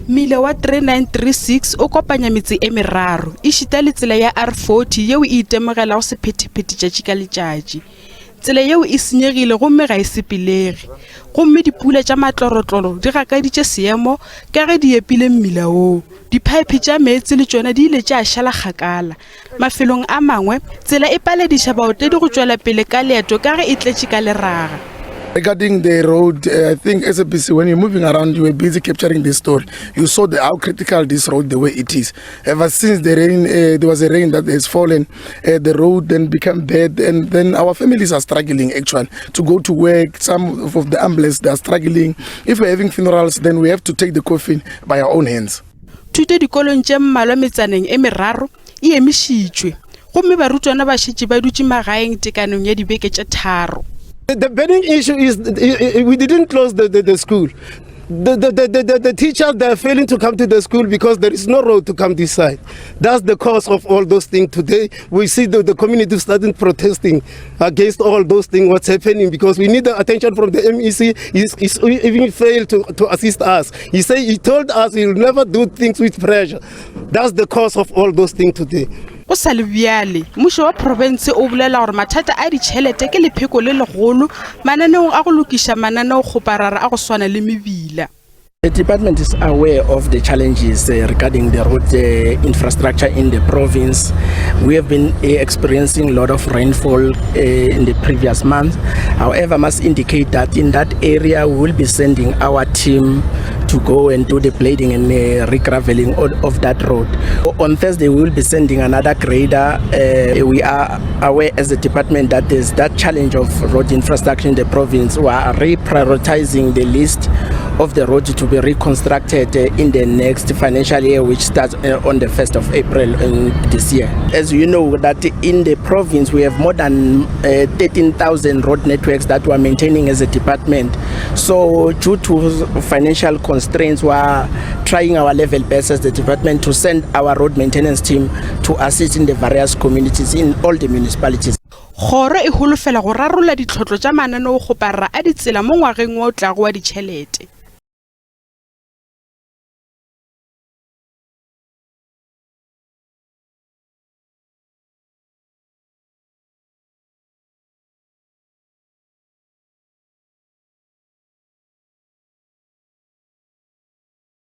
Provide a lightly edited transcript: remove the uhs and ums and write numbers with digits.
mmila wa 3936 o kopanya metse e meraro e šita le tsela ya R40 yeo e itemogela go sephetephete tšatši ka letšatši. Tsela yeo e senyegile gomme ga e sepelege, gomme dipula tša matlorotloro di gakaditše seemo ka ge di epile mmila woo. Diphaepe tša meetse le tšona di ile tša šala kgakala. Mafelong a mangwe tsela e palediša baotledi go tšwela pele ka leeto ka ge e tletše ka leraga. Regarding the road, I think SABC, when you're moving around, you were busy capturing this story. You saw how critical this road, the way it is. Ever since the rain, there was a rain that has fallen, the road then became bad, and then our families are struggling actually to go to work. Some of the ambulance, they are struggling. If we're having funerals, then we have to take the coffin by our own hands. Thuto dikolong tše mmalwa metsaneng e meraro e emišitšwe, gomme barutwana ba šetše ba dutše magaeng tekanong ya dibeke tše tharo. The burning issue is we didn't close the school. The teachers, they are failing to come to the school because there is no road to come this side. That's the cause of all those things. Today, we see the community starting protesting against all those things, what's happening, because we need the attention from the MEC. He's even failed to assist us. He told us he will never do things with pressure. That's the cause of all those things today. O sa le bjale mmušo wa province o bolela gore mathata a ditšhelete ke lepheko le legolo mananeong a go lokiša mananeo kgoparara a go swana le mebila. The department is aware of the challenges regarding the road infrastructure in the province. We have been experiencing a lot of rainfall in the previous months. However, I must indicate that in that area we will be sending our team to go and do the blading and regraveling of that road. On Thursday we will be sending another grader. We are aware as a department that there's that challenge of road infrastructure in the province. We are reprioritizing the list of the road to be reconstructed in the next financial year, which starts on the 1st of April this year. As you know, that in the province we have more than 13,000 road networks that we are maintaining as a department. So due to financial constraints, we are trying our level best as the department to send our road maintenance team to assist in the various communities in all the municipalities. Kgoro e holofela go rarolla ditlhotlo tša mananeo go parra a ditsela mo ngwageng wa o tlago wa ditšhelete.